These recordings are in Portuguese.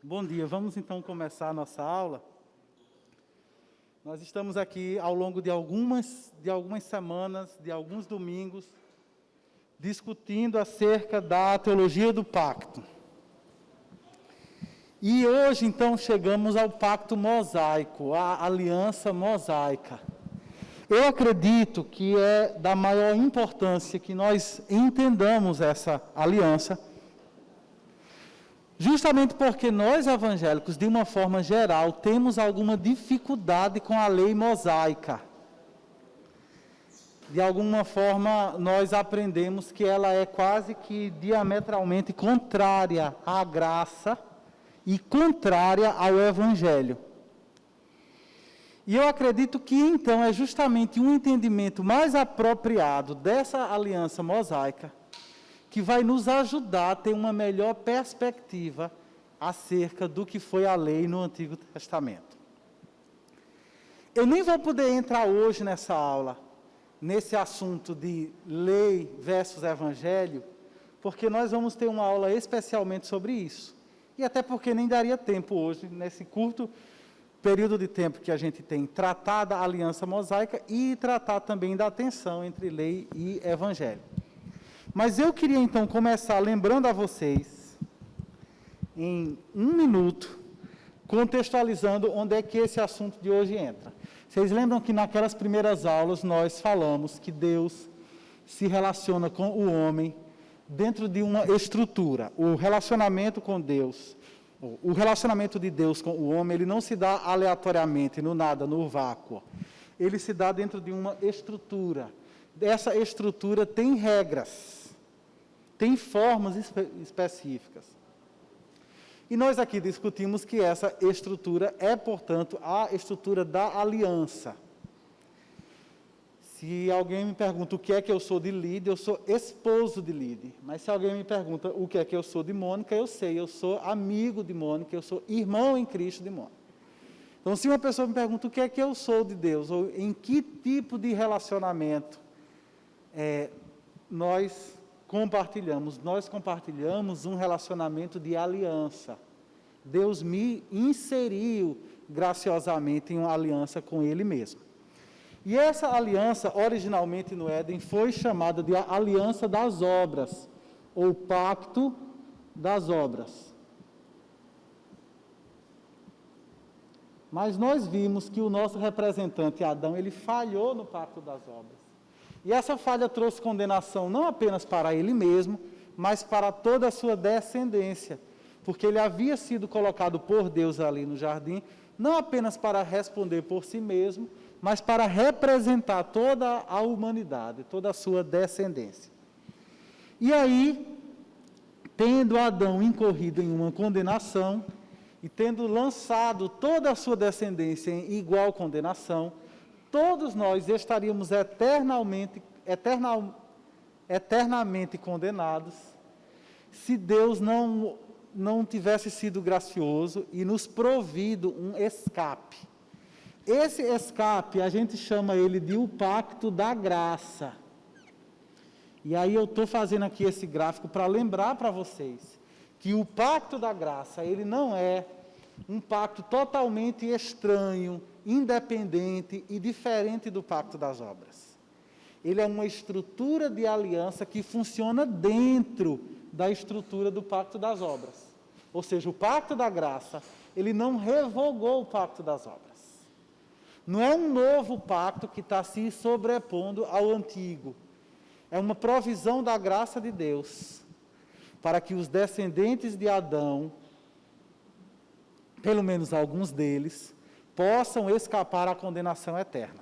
Bom dia, vamos então começar a nossa aula. Nós estamos aqui ao longo de algumas semanas, de alguns domingos, discutindo acerca da teologia do pacto. E hoje então chegamos ao pacto mosaico, à aliança mosaica. Eu acredito que é da maior importância que nós entendamos essa aliança, justamente porque nós evangélicos, de uma forma geral, temos alguma dificuldade com a lei mosaica. De alguma forma, nós aprendemos que ela é quase que diametralmente contrária à graça e contrária ao evangelho. E eu acredito que, então, é justamente um entendimento mais apropriado dessa aliança mosaica que vai nos ajudar a ter uma melhor perspectiva acerca do que foi a lei no Antigo Testamento. Eu nem vou poder entrar hoje nessa aula, nesse assunto de lei versus evangelho, porque nós vamos ter uma aula especialmente sobre isso. E até porque nem daria tempo hoje, nesse curto período de tempo que a gente tem, tratar da aliança mosaica e tratar também da tensão entre lei e evangelho. Mas eu queria então começar lembrando a vocês, em um minuto, contextualizando onde é que esse assunto de hoje entra. Vocês lembram que naquelas primeiras aulas nós falamos que Deus se relaciona com o homem dentro de uma estrutura. O relacionamento com Deus, o relacionamento de Deus com o homem, ele não se dá aleatoriamente, no nada, no vácuo. Ele se dá dentro de uma estrutura. Essa estrutura tem regras, tem formas específicas. E nós aqui discutimos que essa estrutura é, portanto, a estrutura da aliança. Se alguém me pergunta o que é que eu sou de Lide, eu sou esposo de Lide. Mas se alguém me pergunta o que é que eu sou de Mônica, eu sei, eu sou amigo de Mônica, eu sou irmão em Cristo de Mônica. Então, se uma pessoa me pergunta o que é que eu sou de Deus, ou em que tipo de relacionamento nós compartilhamos um relacionamento de aliança. Deus me inseriu graciosamente em uma aliança com Ele mesmo. E essa aliança, originalmente no Éden, foi chamada de aliança das obras, ou pacto das obras. Mas nós vimos que o nosso representante, Adão, ele falhou no pacto das obras. E essa falha trouxe condenação não apenas para ele mesmo, mas para toda a sua descendência. Porque ele havia sido colocado por Deus ali no jardim, não apenas para responder por si mesmo, mas para representar toda a humanidade, toda a sua descendência. E aí, tendo Adão incorrido em uma condenação, e tendo lançado toda a sua descendência em igual condenação, todos nós estaríamos eternamente condenados se Deus não tivesse sido gracioso e nos provido um escape. Esse escape, a gente chama ele de o pacto da graça. E aí eu estou fazendo aqui esse gráfico para lembrar para vocês que o pacto da graça, ele não é um pacto totalmente estranho, independente e diferente do pacto das obras. Ele é uma estrutura de aliança que funciona dentro da estrutura do pacto das obras. Ou seja, o pacto da graça, ele não revogou o pacto das obras. Não é um novo pacto que está se sobrepondo ao antigo. É uma provisão da graça de Deus para que os descendentes de Adão, pelo menos alguns deles, possam escapar à condenação eterna.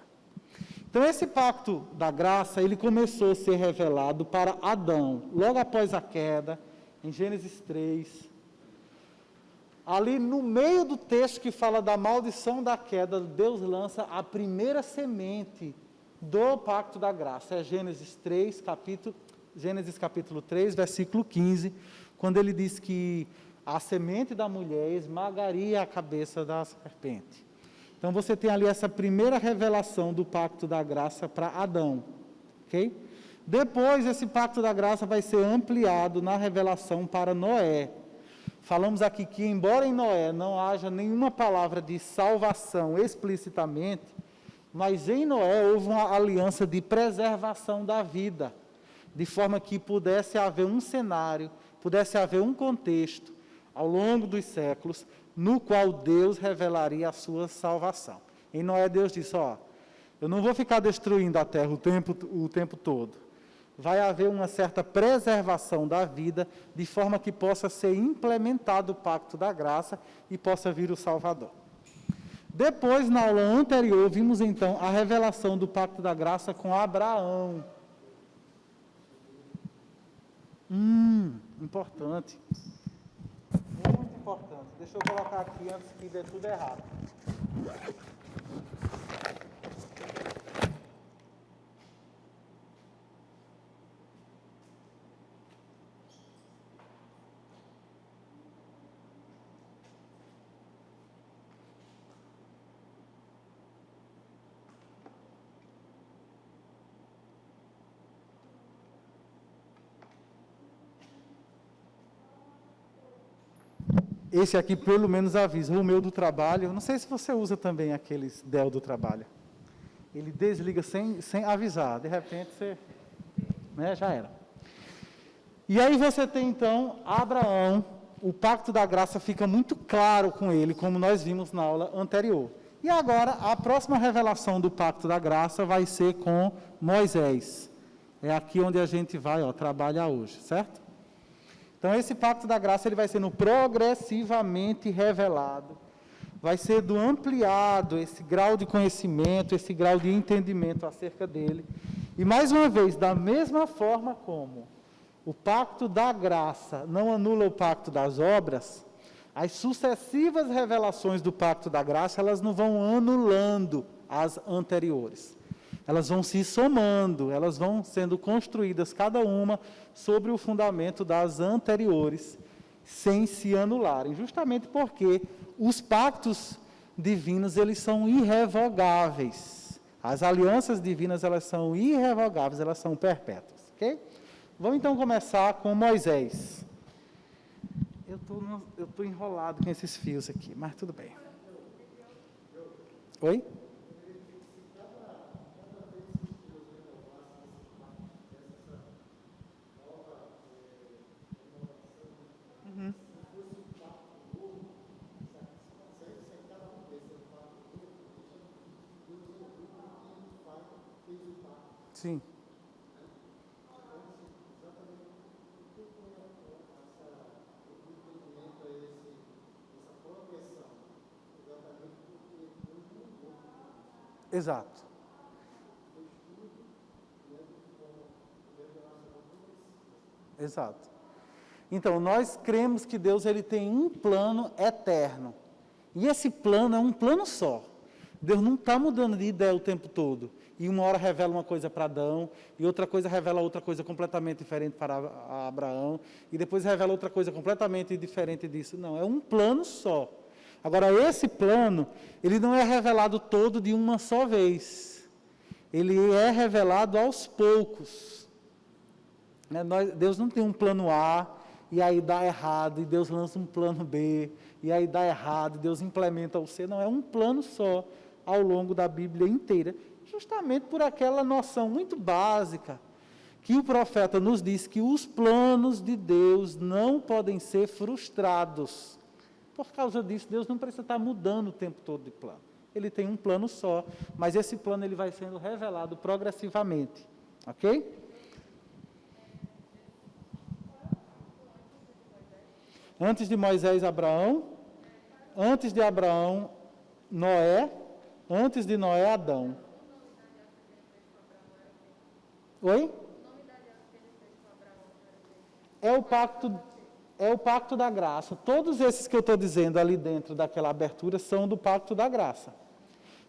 Então, esse pacto da graça, ele começou a ser revelado para Adão, logo após a queda, em Gênesis 3. Ali no meio do texto que fala da maldição da queda, Deus lança a primeira semente do pacto da graça. É Gênesis capítulo 3, versículo 15, quando ele diz que a semente da mulher esmagaria a cabeça da serpente. Então você tem ali essa primeira revelação do pacto da graça para Adão, ok? Depois esse pacto da graça vai ser ampliado na revelação para Noé. falamos aqui que, embora em Noé não haja nenhuma palavra de salvação explicitamente, mas em Noé houve uma aliança de preservação da vida, de forma que pudesse haver um cenário, pudesse haver um contexto, ao longo dos séculos, no qual Deus revelaria a sua salvação. Em Noé, Deus disse, eu não vou ficar destruindo a terra o tempo todo. Vai haver uma certa preservação da vida, de forma que possa ser implementado o pacto da graça e possa vir o Salvador. Depois, na aula anterior, vimos então a revelação do pacto da graça com Abraão. Importante. Muito importante. Deixa eu colocar aqui antes que dê tudo errado. Esse aqui, pelo menos, avisa. O meu do trabalho, não sei se você usa também aqueles Dell do trabalho. Ele desliga sem avisar. De repente, você... já era. E aí você tem, então, Abraão. O pacto da graça fica muito claro com ele, como nós vimos na aula anterior. E agora, a próxima revelação do pacto da graça vai ser com Moisés. É aqui onde a gente vai trabalhar hoje, certo? Então, esse pacto da graça ele vai sendo progressivamente revelado, vai sendo ampliado esse grau de conhecimento, esse grau de entendimento acerca dele. E, mais uma vez, da mesma forma como o pacto da graça não anula o pacto das obras, as sucessivas revelações do pacto da graça, elas não vão anulando as anteriores. Elas vão se somando, elas vão sendo construídas, cada uma, sobre o fundamento das anteriores, sem se anularem. Justamente porque os pactos divinos, eles são irrevogáveis. As alianças divinas, elas são irrevogáveis, elas são perpétuas. Ok? Vamos então começar com Moisés. Eu estou enrolado com esses fios aqui, mas tudo bem. Oi? Sim. Exato. Exato. Então, nós cremos que Deus ele tem um plano eterno. E esse plano é um plano só. Deus não está mudando de ideia o tempo todo. E uma hora revela uma coisa para Adão, e outra coisa revela outra coisa completamente diferente para Abraão, e depois revela outra coisa completamente diferente disso. Não, é um plano só. Agora, esse plano, ele não é revelado todo de uma só vez. Ele é revelado aos poucos. Deus não tem um plano A, e aí dá errado, e Deus lança um plano B, e aí dá errado, e Deus implementa o C. Não, é um plano só ao longo da Bíblia inteira, justamente por aquela noção muito básica, que o profeta nos diz que os planos de Deus não podem ser frustrados. Por causa disso, Deus não precisa estar mudando o tempo todo de plano. Ele tem um plano só, mas esse plano ele vai sendo revelado progressivamente. Ok? Antes de Moisés, Abraão. Antes de Abraão, Noé. Antes de Noé, Adão. Oi? É o pacto da graça. Todos esses que eu estou dizendo ali dentro daquela abertura são do pacto da graça.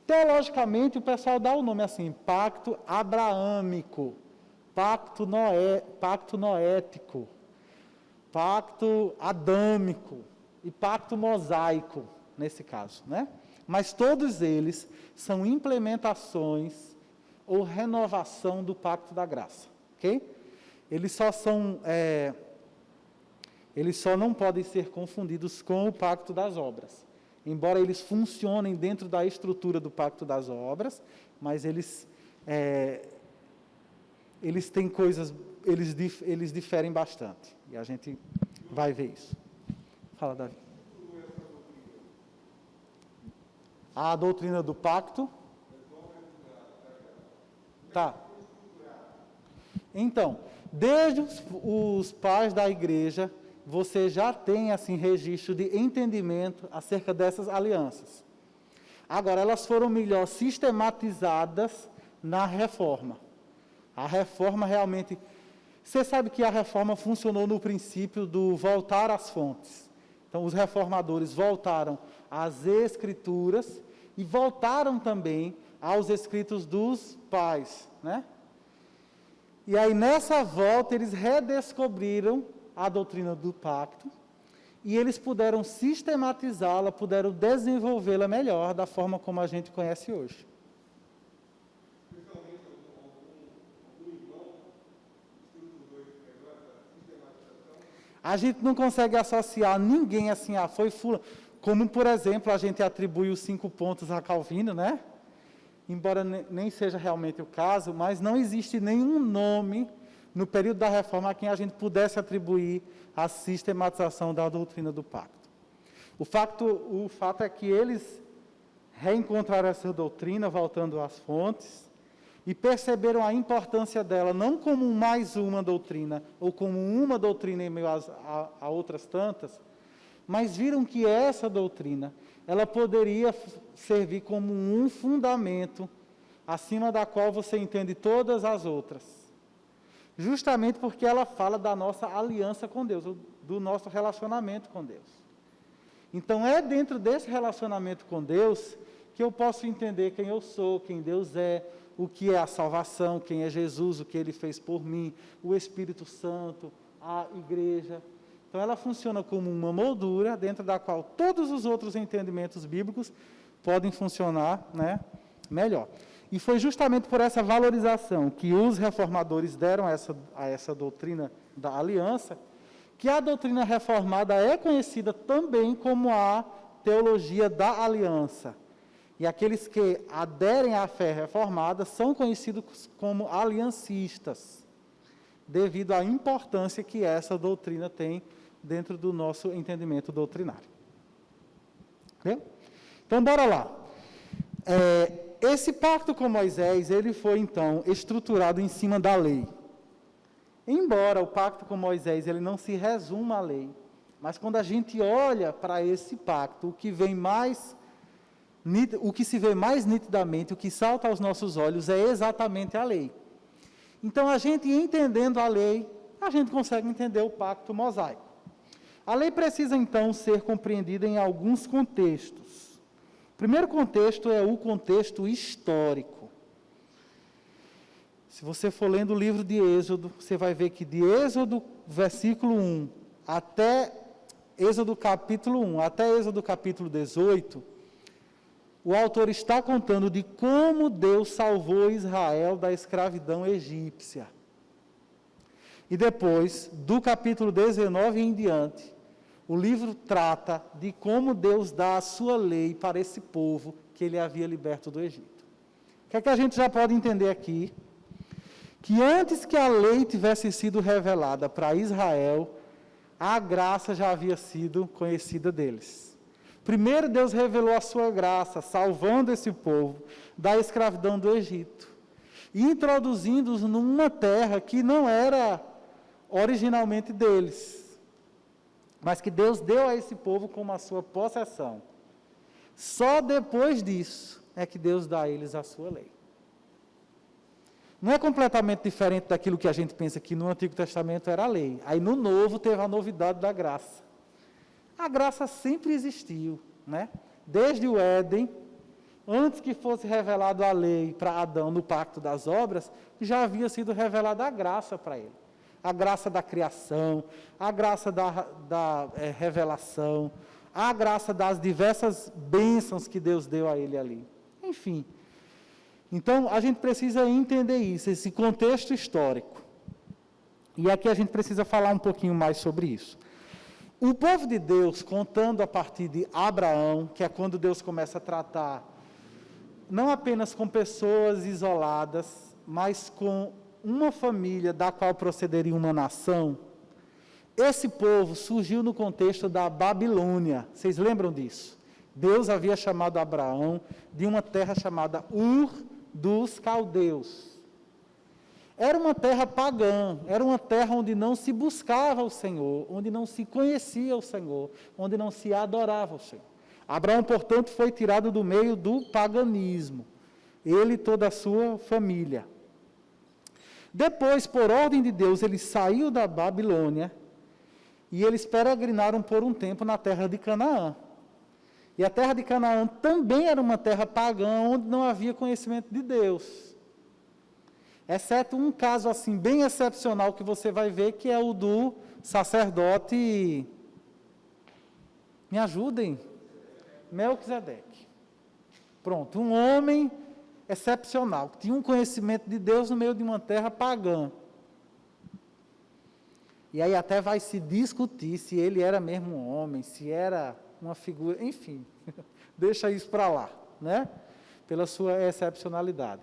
Teologicamente, o pessoal dá o nome assim, pacto abraâmico, pacto noético, pacto adâmico e pacto mosaico, nesse caso, né? Mas todos eles são implementações ou renovação do pacto da graça, ok? Eles só são eles só não podem ser confundidos com o pacto das obras. Embora eles funcionem dentro da estrutura do pacto das obras, mas eles têm coisas, eles diferem bastante. E a gente vai ver isso. Fala, Davi. A doutrina do pacto. Tá. Então, desde os pais da igreja, você já tem assim registro de entendimento acerca dessas alianças. Agora, elas foram melhor sistematizadas na reforma. A reforma realmente... Você sabe que a reforma funcionou no princípio do voltar às fontes. Então, os reformadores voltaram às escrituras e voltaram também aos escritos dos pais, né? E aí, nessa volta, eles redescobriram a doutrina do pacto e eles puderam sistematizá-la, puderam desenvolvê-la melhor da forma como a gente conhece hoje. A gente não consegue associar ninguém assim, foi fulano. Como, por exemplo, a gente atribui os 5 pontos a Calvino, né? Embora nem seja realmente o caso, mas não existe nenhum nome no período da Reforma a quem a gente pudesse atribuir a sistematização da doutrina do pacto. O fato é que eles reencontraram essa doutrina, voltando às fontes, e perceberam a importância dela, não como mais uma doutrina, ou como uma doutrina em meio a outras tantas, mas viram que essa doutrina, ela poderia servir como um fundamento, acima da qual você entende todas as outras. Justamente porque ela fala da nossa aliança com Deus, do nosso relacionamento com Deus. Então, é dentro desse relacionamento com Deus que eu posso entender quem eu sou, quem Deus é, o que é a salvação, quem é Jesus, o que Ele fez por mim, o Espírito Santo, a igreja. Então, ela funciona como uma moldura dentro da qual todos os outros entendimentos bíblicos podem funcionar, né, melhor. E foi justamente por essa valorização que os reformadores deram a essa doutrina da aliança, que a doutrina reformada é conhecida também como a teologia da aliança. E aqueles que aderem à fé reformada são conhecidos como aliancistas, devido à importância que essa doutrina tem dentro do nosso entendimento doutrinário. Entendeu? Então, bora lá. Esse pacto com Moisés, ele foi, então, estruturado em cima da lei. Embora o pacto com Moisés ele não se resuma à lei, mas quando a gente olha para esse pacto, o que se vê mais nitidamente, o que salta aos nossos olhos é exatamente a lei. Então, a gente entendendo a lei, a gente consegue entender o pacto mosaico. A lei precisa, então, ser compreendida em alguns contextos. O primeiro contexto é o contexto histórico. Se você for lendo o livro de Êxodo, você vai ver que de Êxodo, versículo 1, até Êxodo capítulo 1, até Êxodo capítulo 18, o autor está contando de como Deus salvou Israel da escravidão egípcia. E depois, do capítulo 19 em diante, o livro trata de como Deus dá a sua lei para esse povo que ele havia liberto do Egito. O que é que a gente já pode entender aqui? Que antes que a lei tivesse sido revelada para Israel, a graça já havia sido conhecida deles. Primeiro Deus revelou a sua graça, salvando esse povo da escravidão do Egito, e introduzindo-os numa terra que não era originalmente deles, mas que Deus deu a esse povo como a sua possessão. Só depois disso é que Deus dá a eles a sua lei. Não é completamente diferente daquilo que a gente pensa que no Antigo Testamento era a lei. Aí no Novo teve a novidade da graça. A graça sempre existiu, né? Desde o Éden, antes que fosse revelado a lei para Adão no pacto das obras, já havia sido revelada a graça para ele. A graça da criação, a graça da revelação, a graça das diversas bênçãos que Deus deu a ele ali. Enfim. Então, a gente precisa entender isso, esse contexto histórico. E aqui a gente precisa falar um pouquinho mais sobre isso. O povo de Deus, contando a partir de Abraão, que é quando Deus começa a tratar não apenas com pessoas isoladas, mas com uma família da qual procederia uma nação, esse povo surgiu no contexto da Babilônia. Vocês lembram disso? Deus havia chamado Abraão de uma terra chamada Ur dos Caldeus. Era uma terra pagã, era uma terra onde não se buscava o Senhor, onde não se conhecia o Senhor, onde não se adorava o Senhor. Abraão, portanto, foi tirado do meio do paganismo, ele e toda a sua família. Depois, por ordem de Deus, ele saiu da Babilônia e eles peregrinaram por um tempo na terra de Canaã. E a terra de Canaã também era uma terra pagã, onde não havia conhecimento de Deus. Exceto um caso assim bem excepcional que você vai ver, que é o do sacerdote, me ajudem, Melquisedeque. Pronto, um homem excepcional, que tinha um conhecimento de Deus no meio de uma terra pagã. E aí até vai se discutir se ele era mesmo um homem, se era uma figura, enfim, deixa isso para lá, né? Pela sua excepcionalidade.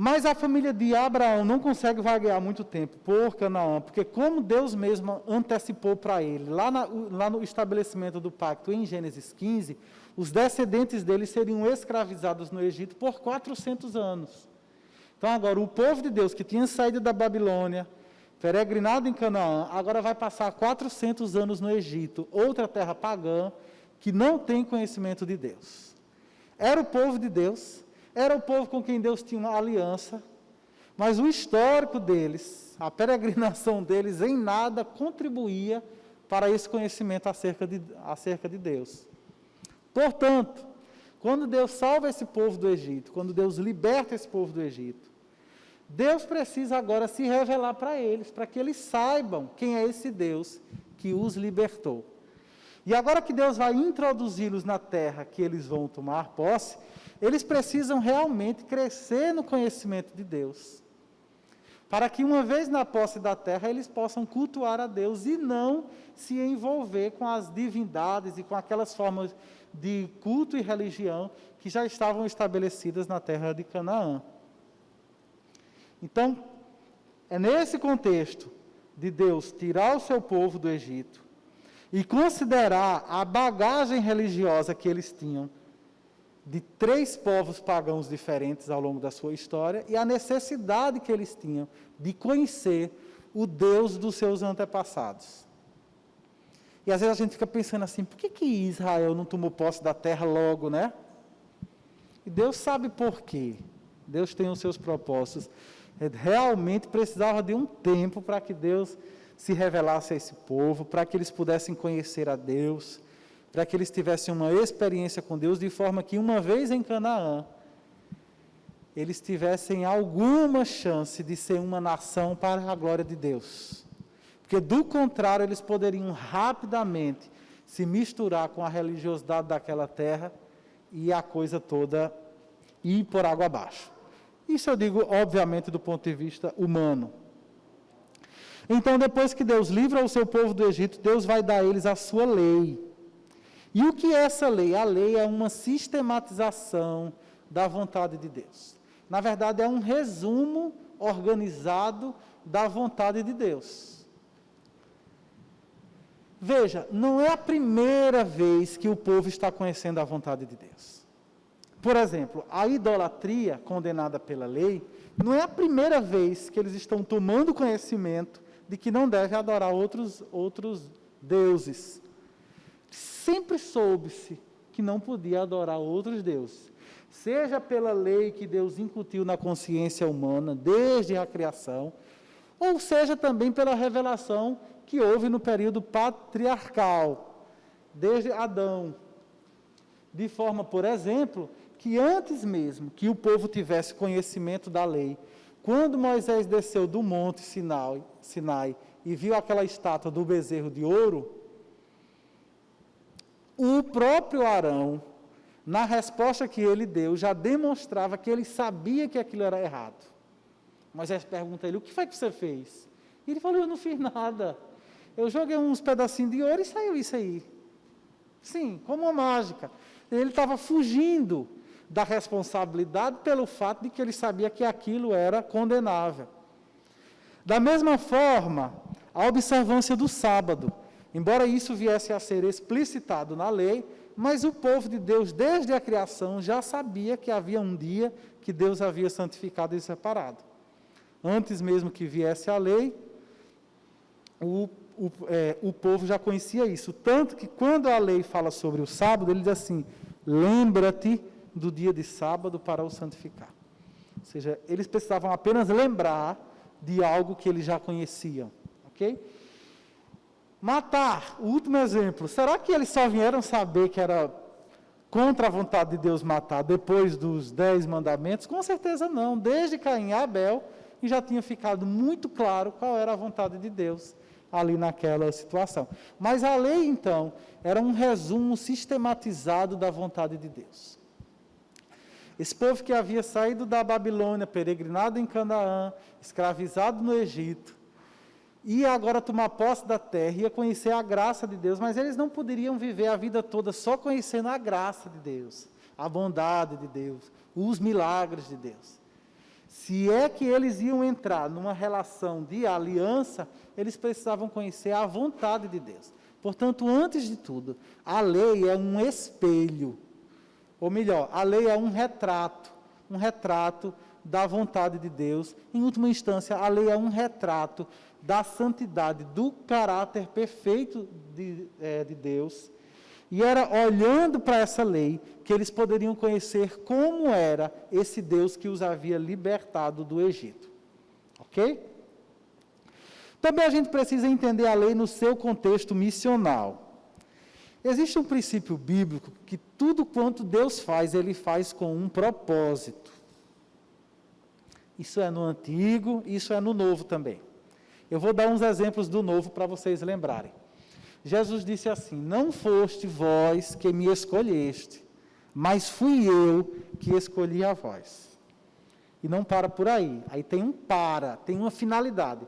Mas a família de Abraão não consegue vaguear muito tempo por Canaã, porque como Deus mesmo antecipou para ele, lá no estabelecimento do pacto em Gênesis 15, os descendentes dele seriam escravizados no Egito por 400 anos. Então agora o povo de Deus que tinha saído da Babilônia, peregrinado em Canaã, agora vai passar 400 anos no Egito, outra terra pagã, que não tem conhecimento de Deus. Era o povo de Deus, era o povo com quem Deus tinha uma aliança, mas o histórico deles, a peregrinação deles, em nada contribuía para esse conhecimento acerca de Deus. Portanto, quando Deus salva esse povo do Egito, quando Deus liberta esse povo do Egito, Deus precisa agora se revelar para eles, para que eles saibam quem é esse Deus que os libertou. E agora que Deus vai introduzi-los na terra que eles vão tomar posse, eles precisam realmente crescer no conhecimento de Deus, para que uma vez na posse da terra, eles possam cultuar a Deus e não se envolver com as divindades e com aquelas formas de culto e religião que já estavam estabelecidas na terra de Canaã. Então, é nesse contexto de Deus tirar o seu povo do Egito e considerar a bagagem religiosa que eles tinham de 3 povos pagãos diferentes ao longo da sua história e a necessidade que eles tinham de conhecer o Deus dos seus antepassados. E às vezes a gente fica pensando assim, por que Israel não tomou posse da terra logo, né? E Deus sabe por quê. Deus tem os seus propósitos. Realmente precisava de um tempo para que Deus se revelasse a esse povo, para que eles pudessem conhecer a Deus, para que eles tivessem uma experiência com Deus, de forma que uma vez em Canaã, eles tivessem alguma chance de ser uma nação para a glória de Deus. Porque do contrário, eles poderiam rapidamente se misturar com a religiosidade daquela terra e a coisa toda ir por água abaixo. Isso eu digo, obviamente, do ponto de vista humano. Então, depois que Deus livra o seu povo do Egito, Deus vai dar a eles a sua lei. E o que é essa lei? A lei é uma sistematização da vontade de Deus. Na verdade, é um resumo organizado da vontade de Deus. Veja, não é a primeira vez que o povo está conhecendo a vontade de Deus. Por exemplo, a idolatria condenada pela lei, não é a primeira vez que eles estão tomando conhecimento de que não devem adorar outros deuses. Sempre soube-se que não podia adorar outros deuses. Seja pela lei que Deus incutiu na consciência humana, desde a criação, ou seja também pela revelação que houve no período patriarcal, desde Adão. De forma, por exemplo, que antes mesmo que o povo tivesse conhecimento da lei, quando Moisés desceu do monte Sinai e viu aquela estátua do bezerro de ouro, o próprio Arão, na resposta que ele deu, já demonstrava que ele sabia que aquilo era errado. Moisés pergunta a ele, o que foi que você fez? E ele falou, eu não fiz nada. Eu joguei uns pedacinhos de ouro e saiu isso aí. Sim, como uma mágica. Ele estava fugindo da responsabilidade pelo fato de que ele sabia que aquilo era condenável. Da mesma forma, a observância do sábado. Embora isso viesse a ser explicitado na lei, mas o povo de Deus, desde a criação, já sabia que havia um dia que Deus havia santificado e separado. Antes mesmo que viesse a lei, o povo já conhecia isso. Tanto que quando a lei fala sobre o sábado, ele diz assim, lembra-te do dia de sábado para o santificar. Ou seja, eles precisavam apenas lembrar de algo que eles já conheciam. Ok? Matar, o último exemplo. Será que eles só vieram saber que era contra a vontade de Deus matar depois dos 10 mandamentos? Com certeza não. Desde Caim e Abel, e já tinha ficado muito claro qual era a vontade de Deus ali naquela situação. Mas a lei, então, era um resumo sistematizado da vontade de Deus. Esse povo que havia saído da Babilônia, peregrinado em Canaã, escravizado no Egito, ia agora tomar posse da terra, ia conhecer a graça de Deus, mas eles não poderiam viver a vida toda só conhecendo a graça de Deus, a bondade de Deus, os milagres de Deus. Se é que eles iam entrar numa relação de aliança, eles precisavam conhecer a vontade de Deus. Portanto, antes de tudo, a lei é um espelho, ou melhor, a lei é um retrato da vontade de Deus. Em última instância, a lei é um retrato da santidade, do caráter perfeito de Deus. E era olhando para essa lei que eles poderiam conhecer como era esse Deus que os havia libertado do Egito. Ok? Também a gente precisa entender a lei no seu contexto missional. Existe um princípio bíblico que tudo quanto Deus faz, Ele faz com um propósito. Isso é no Antigo, isso é no Novo também. Eu vou dar uns exemplos do Novo para vocês lembrarem. Jesus disse assim, não foste vós que me escolheste, mas fui eu que escolhi a vós. E não para por aí, aí tem tem uma finalidade.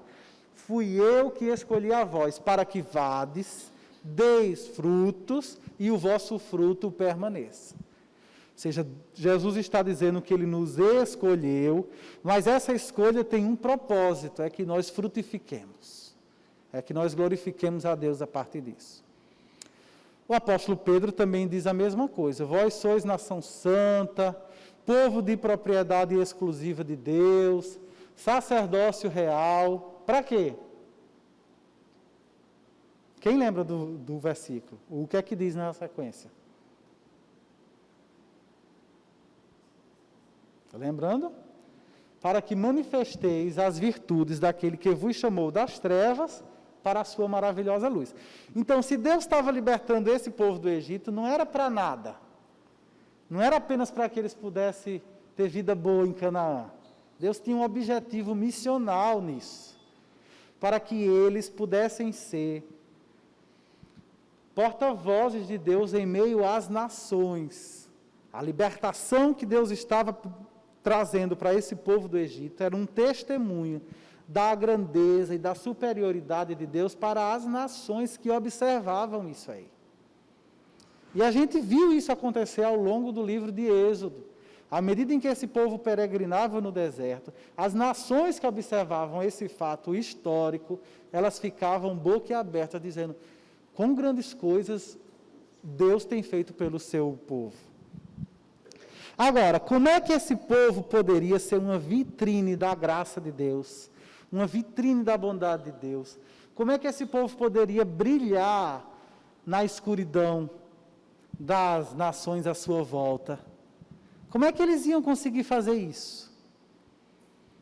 Fui eu que escolhi a vós, para que vades, deis frutos, e o vosso fruto permaneça. Ou seja, Jesus está dizendo que Ele nos escolheu, mas essa escolha tem um propósito, é que nós frutifiquemos. É que nós glorifiquemos a Deus a partir disso. O apóstolo Pedro também diz a mesma coisa. Vós sois nação santa, povo de propriedade exclusiva de Deus, sacerdócio real. Para quê? Quem lembra do versículo? O que é que diz na sequência? Está lembrando? Para que manifesteis as virtudes daquele que vos chamou das trevas para a sua maravilhosa luz. Então, se Deus estava libertando esse povo do Egito, não era para nada. Não era apenas para que eles pudessem ter vida boa em Canaã. Deus tinha um objetivo missional nisso. Para que eles pudessem ser porta-vozes de Deus em meio às nações. A libertação que Deus estava trazendo para esse povo do Egito era um testemunho da grandeza e da superioridade de Deus para as nações que observavam isso aí. E a gente viu isso acontecer ao longo do livro de Êxodo. À medida em que esse povo peregrinava no deserto, as nações que observavam esse fato histórico, elas ficavam boquiabertas, dizendo, quão grandes coisas Deus tem feito pelo seu povo. Agora, como é que esse povo poderia ser uma vitrine da graça de Deus? Uma vitrine da bondade de Deus? Como é que esse povo poderia brilhar na escuridão das nações à sua volta? Como é que eles iam conseguir fazer isso?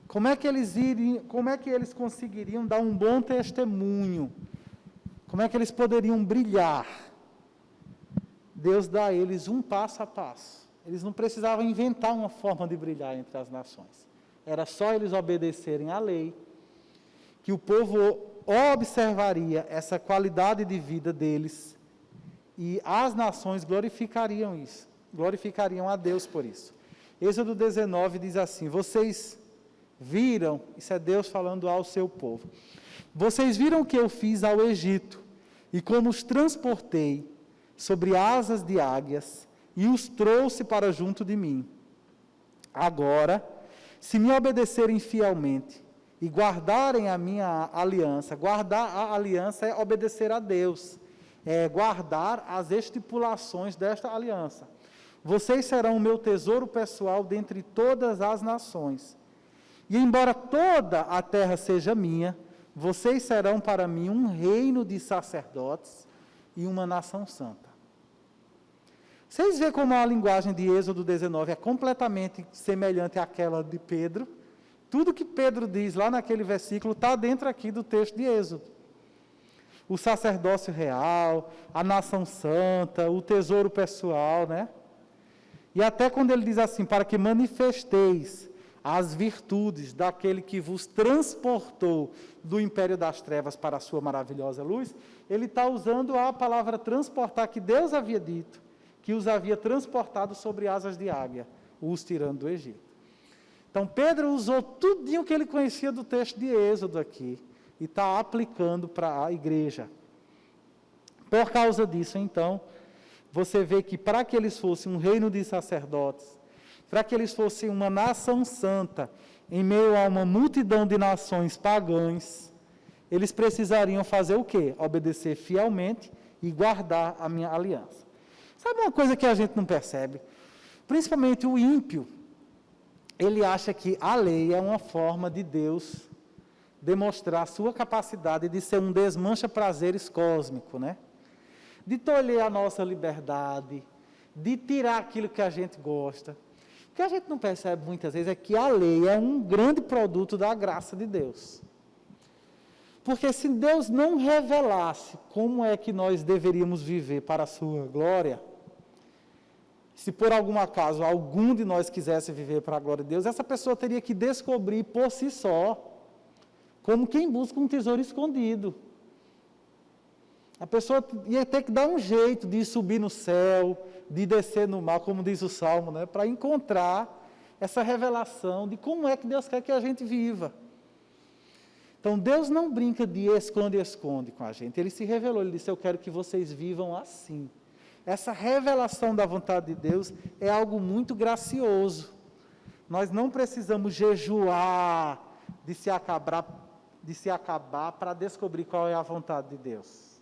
Como é que eles conseguiriam dar um bom testemunho? Como é que eles poderiam brilhar? Deus dá a eles um passo a passo. Eles não precisavam inventar uma forma de brilhar entre as nações. Era só eles obedecerem à lei, que o povo observaria essa qualidade de vida deles, e as nações glorificariam isso, glorificariam a Deus por isso. Êxodo 19 diz assim, vocês viram, isso é Deus falando ao seu povo, vocês viram o que eu fiz ao Egito, e como os transportei sobre asas de águias, e os trouxe para junto de mim. Agora, se me obedecerem fielmente, e guardarem a minha aliança, guardar a aliança é obedecer a Deus, é guardar as estipulações desta aliança. Vocês serão o meu tesouro pessoal dentre todas as nações. E embora toda a terra seja minha, vocês serão para mim um reino de sacerdotes e uma nação santa. Vocês veem como a linguagem de Êxodo 19 é completamente semelhante àquela de Pedro? Tudo que Pedro diz lá naquele versículo está dentro aqui do texto de Êxodo. O sacerdócio real, a nação santa, o tesouro pessoal, né? E até quando ele diz assim, para que manifesteis as virtudes daquele que vos transportou do império das trevas para a sua maravilhosa luz, ele está usando a palavra transportar, que Deus havia dito, que os havia transportado sobre asas de águia, os tirando do Egito. Então, Pedro usou tudinho que ele conhecia do texto de Êxodo aqui, e está aplicando para a igreja. Por causa disso, então, você vê que para que eles fossem um reino de sacerdotes, para que eles fossem uma nação santa, em meio a uma multidão de nações pagãs, eles precisariam fazer o quê? Obedecer fielmente e guardar a minha aliança. Sabe uma coisa que a gente não percebe? Principalmente o ímpio, ele acha que a lei é uma forma de Deus demonstrar a sua capacidade de ser um desmancha-prazeres cósmico, né? De tolher a nossa liberdade, de tirar aquilo que a gente gosta. O que a gente não percebe muitas vezes é que a lei é um grande produto da graça de Deus. Porque se Deus não revelasse como é que nós deveríamos viver para a sua glória, se por algum acaso algum de nós quisesse viver para a glória de Deus, essa pessoa teria que descobrir por si só, como quem busca um tesouro escondido. A pessoa ia ter que dar um jeito de subir no céu, de descer no mar, como diz o Salmo, né, para encontrar essa revelação de como é que Deus quer que a gente viva. Então, Deus não brinca de esconde com a gente. Ele se revelou, ele disse, eu quero que vocês vivam assim. Essa revelação da vontade de Deus é algo muito gracioso. Nós não precisamos jejuar de se acabar para descobrir qual é a vontade de Deus.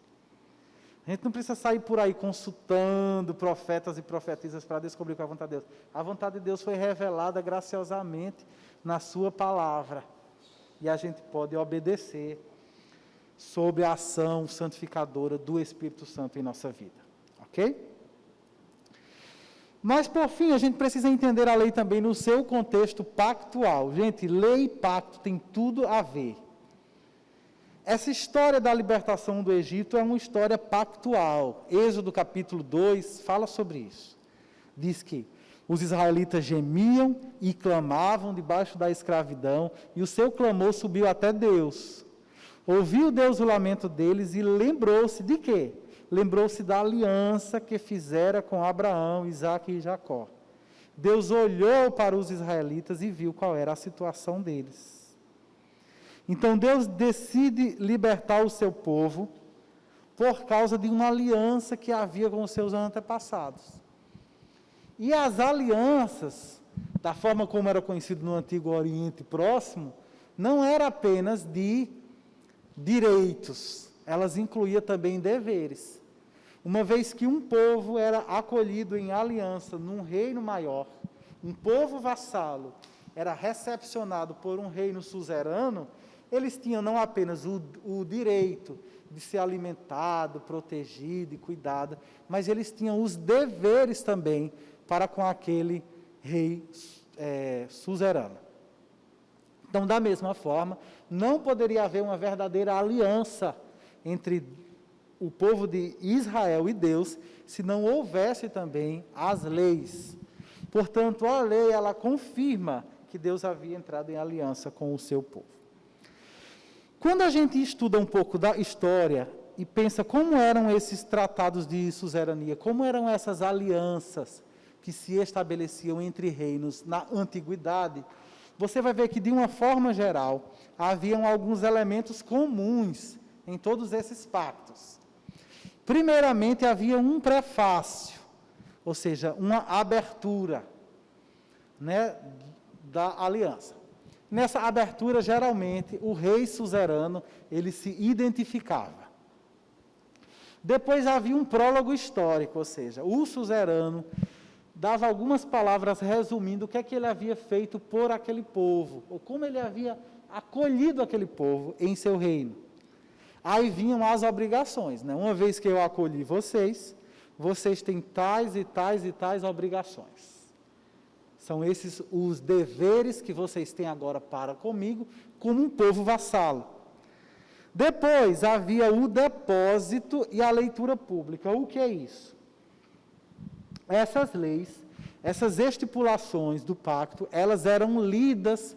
A gente não precisa sair por aí consultando profetas e profetisas para descobrir qual é a vontade de Deus. A vontade de Deus foi revelada graciosamente na sua palavra. E a gente pode obedecer sob a ação santificadora do Espírito Santo em nossa vida. Ok? Mas, por fim, a gente precisa entender a lei também no seu contexto pactual. Gente, lei e pacto tem tudo a ver. Essa história da libertação do Egito é uma história pactual. Êxodo capítulo 2 fala sobre isso. Diz que os israelitas gemiam e clamavam debaixo da escravidão, e o seu clamor subiu até Deus. Ouviu Deus o lamento deles e lembrou-se de quê? Lembrou-se da aliança que fizera com Abraão, Isaque e Jacó. Deus olhou para os israelitas e viu qual era a situação deles. Então Deus decide libertar o seu povo por causa de uma aliança que havia com os seus antepassados. E as alianças, da forma como era conhecido no Antigo Oriente Próximo, não era apenas de direitos, elas incluíam também deveres. Uma vez que um povo era acolhido em aliança num reino maior, um povo vassalo era recepcionado por um reino suzerano, eles tinham não apenas o direito de ser alimentado, protegido e cuidado, mas eles tinham os deveres também para com aquele rei suzerano. Então, da mesma forma, não poderia haver uma verdadeira aliança entre o povo de Israel e Deus, se não houvesse também as leis. Portanto, a lei, ela confirma que Deus havia entrado em aliança com o seu povo. Quando a gente estuda um pouco da história e pensa como eram esses tratados de suzerania, como eram essas alianças que se estabeleciam entre reinos na antiguidade, você vai ver que, de uma forma geral, haviam alguns elementos comuns em todos esses pactos. Primeiramente, havia um prefácio, ou seja, uma abertura, né, da aliança. Nessa abertura, geralmente, o rei suzerano, ele se identificava. Depois havia um prólogo histórico, ou seja, o suzerano dava algumas palavras resumindo o que é que ele havia feito por aquele povo, ou como ele havia acolhido aquele povo em seu reino. Aí vinham as obrigações, né? Uma vez que eu acolhi vocês, vocês têm tais e tais e tais obrigações. São esses os deveres que vocês têm agora para comigo, como um povo vassalo. Depois havia o depósito e a leitura pública. O que é isso? Essas leis, essas estipulações do pacto, elas eram lidas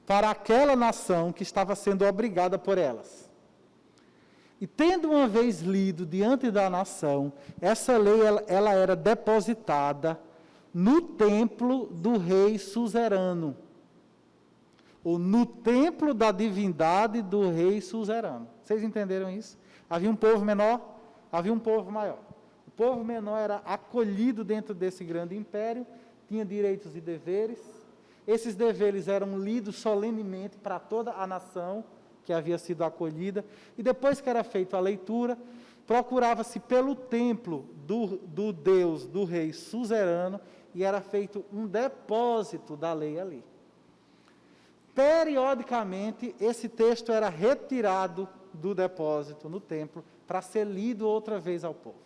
para aquela nação que estava sendo obrigada por elas. E tendo uma vez lido diante da nação, essa lei ela era depositada no templo do rei suzerano, ou no templo da divindade do rei suzerano. Vocês entenderam isso? Havia um povo menor, havia um povo maior. O povo menor era acolhido dentro desse grande império, tinha direitos e deveres. Esses deveres eram lidos solenemente para toda a nação que havia sido acolhida, e depois que era feita a leitura, procurava-se pelo templo do Deus, do rei suzerano, e era feito um depósito da lei ali. Periodicamente, esse texto era retirado do depósito no templo para ser lido outra vez ao povo.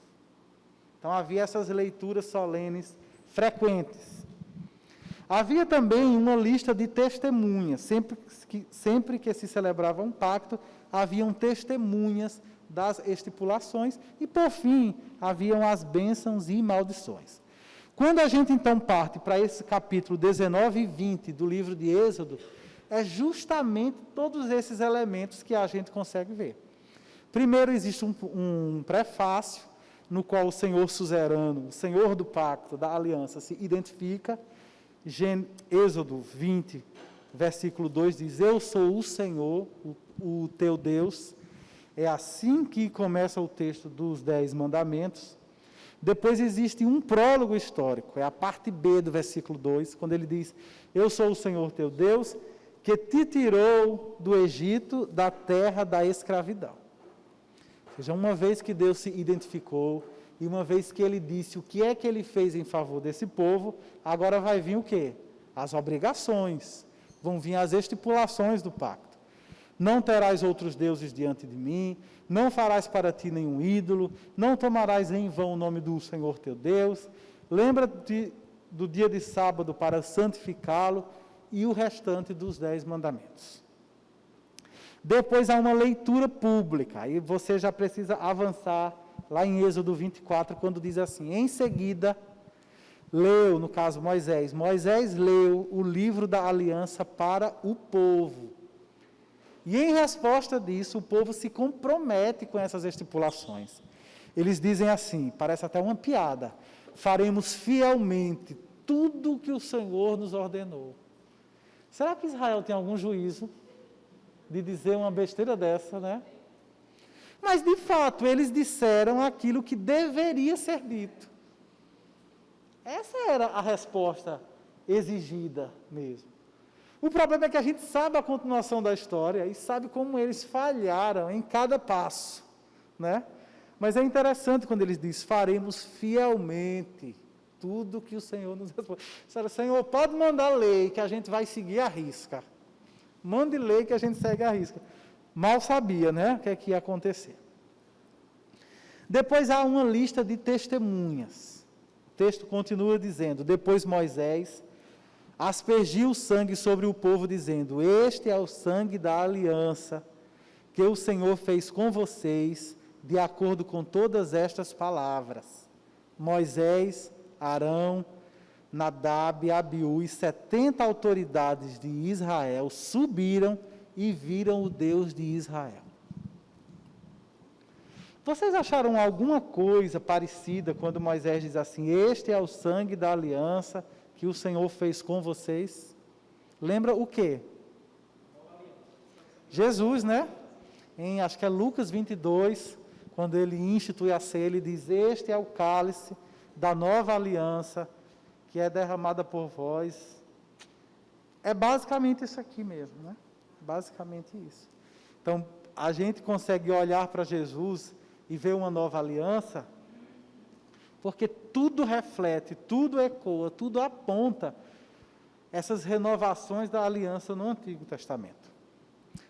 Então, havia essas leituras solenes frequentes. Havia também uma lista de testemunhas. Sempre que se celebrava um pacto, haviam testemunhas das estipulações e, por fim, haviam as bênçãos e maldições. Quando a gente, então, parte para esse capítulo 19 e 20 do livro de Êxodo, é justamente todos esses elementos que a gente consegue ver. Primeiro, existe um prefácio, no qual o Senhor suzerano, o Senhor do pacto, da aliança, se identifica. Êxodo 20, versículo 2 diz: eu sou o Senhor, o teu Deus. É assim que começa o texto dos 10 mandamentos. Depois existe um prólogo histórico, é a parte B do versículo 2, quando ele diz: eu sou o Senhor teu Deus, que te tirou do Egito, da terra da escravidão. Ou seja, uma vez que Deus se identificou, e uma vez que ele disse o que é que ele fez em favor desse povo, agora vai vir o quê? As obrigações, vão vir as estipulações do pacto. Não terás outros deuses diante de mim, não farás para ti nenhum ídolo, não tomarás em vão o nome do Senhor teu Deus, lembra-te do dia de sábado para santificá-lo, e o restante dos 10 mandamentos. Depois há uma leitura pública, aí você já precisa avançar lá em Êxodo 24, quando diz assim: em seguida, leu, no caso Moisés leu o livro da aliança para o povo. E em resposta disso, o povo se compromete com essas estipulações. Eles dizem assim, parece até uma piada: faremos fielmente tudo o que o Senhor nos ordenou. Será que Israel tem algum juízo de dizer uma besteira dessa, né? Mas, de fato, eles disseram aquilo que deveria ser dito. Essa era a resposta exigida mesmo. O problema é que a gente sabe a continuação da história e sabe como eles falharam em cada passo, né? Mas é interessante quando eles dizem: faremos fielmente tudo que o Senhor nos responde. Senhor, pode mandar lei que a gente vai seguir à risca. Mande lei que a gente segue à risca. Mal sabia, né, o que é que ia acontecer. Depois há uma lista de testemunhas. O texto continua dizendo: depois Moisés aspergiu o sangue sobre o povo, dizendo: este é o sangue da aliança que o Senhor fez com vocês, de acordo com todas estas palavras. Moisés, Arão, Nadab, Abiú e 70 autoridades de Israel subiram e viram o Deus de Israel. Vocês acharam alguma coisa parecida quando Moisés diz assim: este é o sangue da aliança que o Senhor fez com vocês? Lembra o quê? Jesus, né? Acho que é Lucas 22, quando ele institui a ceia, ele diz: este é o cálice da nova aliança, que é derramada por vós. É basicamente isso aqui mesmo, né? Basicamente isso. Então, a gente consegue olhar para Jesus e ver uma nova aliança, porque tudo reflete, tudo ecoa, tudo aponta essas renovações da aliança no Antigo Testamento.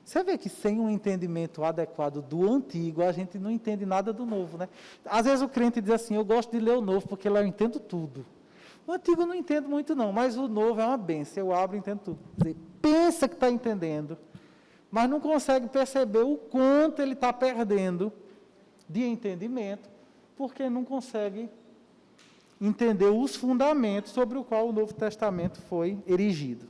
Você vê que sem um entendimento adequado do Antigo, a gente não entende nada do Novo, né? Às vezes o crente diz assim: eu gosto de ler o Novo, porque lá eu entendo tudo. O Antigo eu não entendo muito não, mas o Novo é uma bênção, eu abro e entendo tudo. Quer dizer, pensa que está entendendo, mas não consegue perceber o quanto ele está perdendo de entendimento, porque não consegue entender os fundamentos sobre o qual o Novo Testamento foi erigido.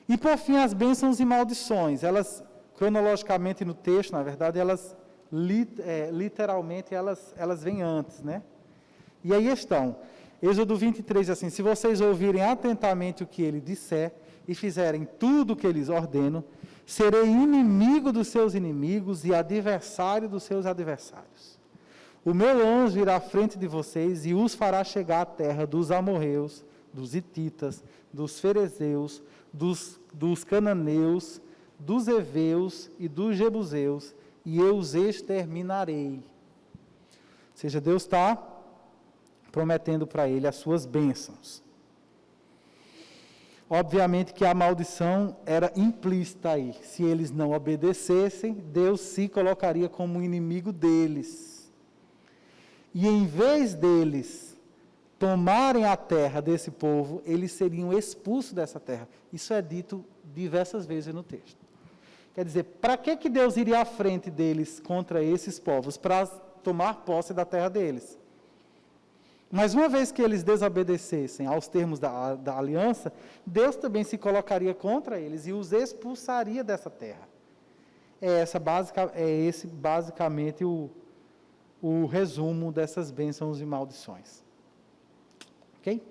E, por fim, as bênçãos e maldições. Elas, cronologicamente no texto, na verdade, elas, literalmente, elas vêm antes, né? E aí estão. Êxodo 23, assim: se vocês ouvirem atentamente o que ele disser e fizerem tudo o que eles ordenam, serei inimigo dos seus inimigos e adversário dos seus adversários. O meu anjo irá à frente de vocês e os fará chegar à terra dos amorreus, dos hititas, dos ferezeus, dos cananeus, dos heveus e dos jebuseus, e eu os exterminarei. Ou seja, Deus está prometendo para ele as suas bênçãos. Obviamente que a maldição era implícita aí. Se eles não obedecessem, Deus se colocaria como inimigo deles. E em vez deles tomarem a terra desse povo, eles seriam expulsos dessa terra. Isso é dito diversas vezes no texto. Quer dizer, para que Deus iria à frente deles contra esses povos? Para tomar posse da terra deles. Mas uma vez que eles desobedecessem aos termos da aliança, Deus também se colocaria contra eles e os expulsaria dessa terra. Esse basicamente o resumo dessas bênçãos e maldições. Ok?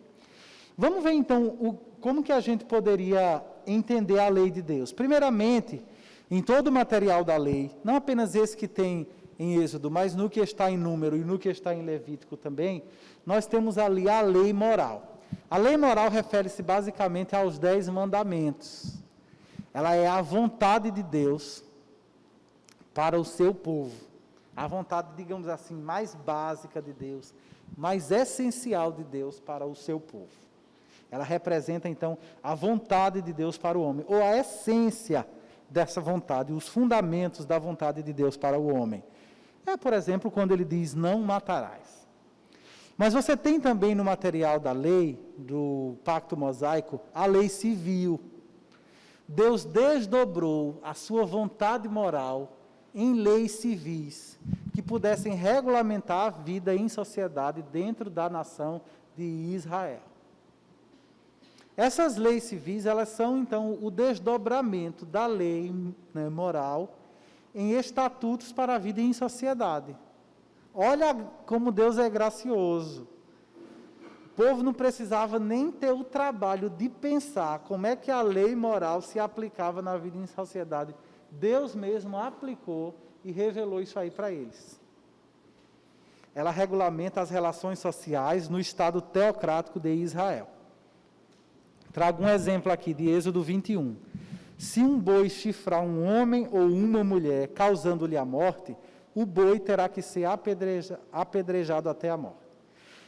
Vamos ver então como que a gente poderia entender a lei de Deus. Primeiramente, em todo o material da lei, não apenas esse que tem em Êxodo, mas no que está em Número e no que está em Levítico também, nós temos ali a lei moral. A lei moral refere-se basicamente aos 10 mandamentos. Ela é a vontade de Deus para o seu povo. A vontade, digamos assim, mais básica de Deus, mais essencial de Deus para o seu povo. Ela representa, então, a vontade de Deus para o homem, ou a essência dessa vontade, os fundamentos da vontade de Deus para o homem. Por exemplo, quando ele diz: não matarás. Mas você tem também no material da lei, do pacto mosaico, a lei civil. Deus desdobrou a sua vontade moral em leis civis, que pudessem regulamentar a vida em sociedade dentro da nação de Israel. Essas leis civis, elas são, então, o desdobramento da lei, né, moral em estatutos para a vida em sociedade. Olha como Deus é gracioso. O povo não precisava nem ter o trabalho de pensar como é que a lei moral se aplicava na vida em sociedade. Deus mesmo aplicou e revelou isso aí para eles. Ela regulamenta as relações sociais no Estado teocrático de Israel. Trago um exemplo aqui de Êxodo 21. Se um boi chifrar um homem ou uma mulher, causando-lhe a morte, o boi terá que ser apedrejado até a morte.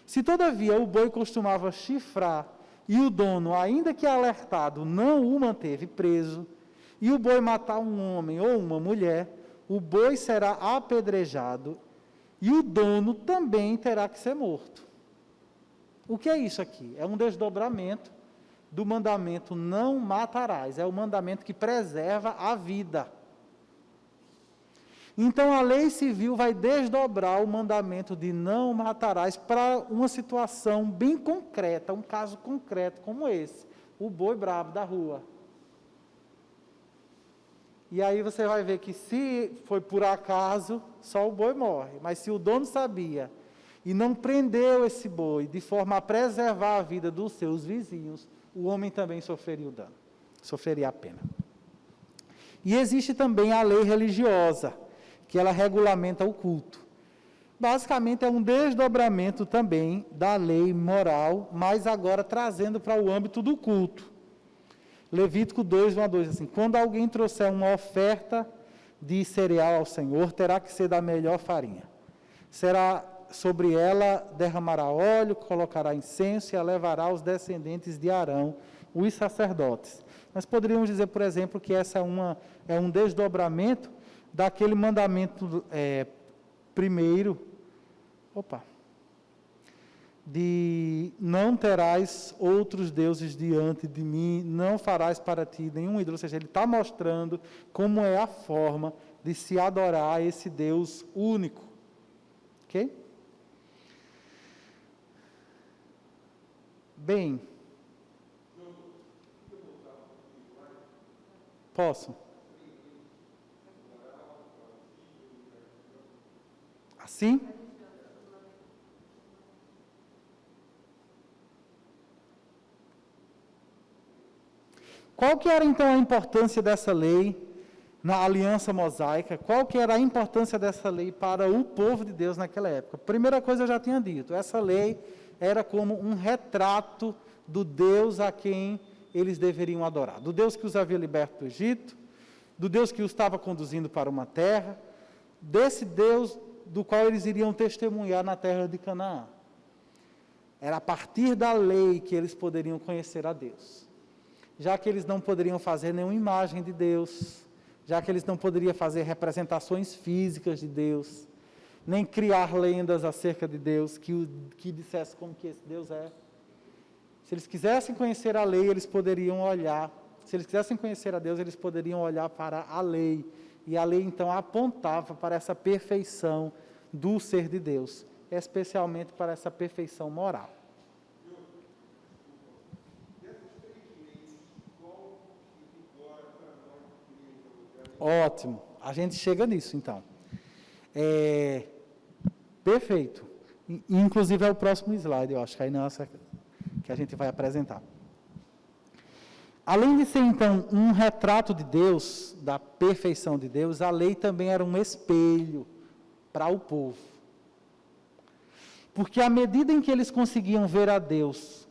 Se, todavia, o boi costumava chifrar e o dono, ainda que alertado, não o manteve preso, e o boi matar um homem ou uma mulher, o boi será apedrejado e o dono também terá que ser morto. O que é isso aqui? É um desdobramento do mandamento não matarás. É o mandamento que preserva a vida. Então, a lei civil vai desdobrar o mandamento de não matarás para uma situação bem concreta, um caso concreto como esse, o boi bravo da rua. E aí você vai ver que se foi por acaso, só o boi morre. Mas se o dono sabia e não prendeu esse boi de forma a preservar a vida dos seus vizinhos, o homem também sofreria o dano, sofreria a pena. E existe também a lei religiosa, que ela regulamenta o culto. Basicamente é um desdobramento também da lei moral, mas agora trazendo para o âmbito do culto. Levítico 2, 1-2, assim, quando alguém trouxer uma oferta de cereal ao Senhor, terá que ser da melhor farinha. Será sobre ela, derramará óleo, colocará incenso e a levará aos descendentes de Arão, os sacerdotes. Nós poderíamos dizer, por exemplo, que essa é um desdobramento daquele mandamento primeiro, de não terás outros deuses diante de mim, não farás para ti nenhum ídolo. Ou seja, ele está mostrando como é a forma de se adorar esse Deus único. Ok? Bem, posso? Assim? Qual que era então a importância dessa lei na aliança mosaica? Qual que era a importância dessa lei para o povo de Deus naquela época? Primeira coisa eu já tinha dito, essa lei era como um retrato do Deus a quem eles deveriam adorar, do Deus que os havia liberto do Egito, do Deus que os estava conduzindo para uma terra, desse Deus do qual eles iriam testemunhar na terra de Canaã. Era a partir da lei que eles poderiam conhecer a Deus. Já que eles não poderiam fazer nenhuma imagem de Deus, já que eles não poderiam fazer representações físicas de Deus, nem criar lendas acerca de Deus que dissesse como que esse Deus é. Se eles quisessem conhecer a lei, eles poderiam olhar. Se eles quisessem conhecer a Deus, eles poderiam olhar para a lei. E a lei, então, apontava para essa perfeição do ser de Deus, especialmente para essa perfeição moral. Ótimo, a gente chega nisso, então. Perfeito. Inclusive é o próximo slide, eu acho que aí nossa, que a gente vai apresentar. Além de ser, então, um retrato de Deus, da perfeição de Deus, a lei também era um espelho para o povo. Porque à medida em que eles conseguiam ver a Deus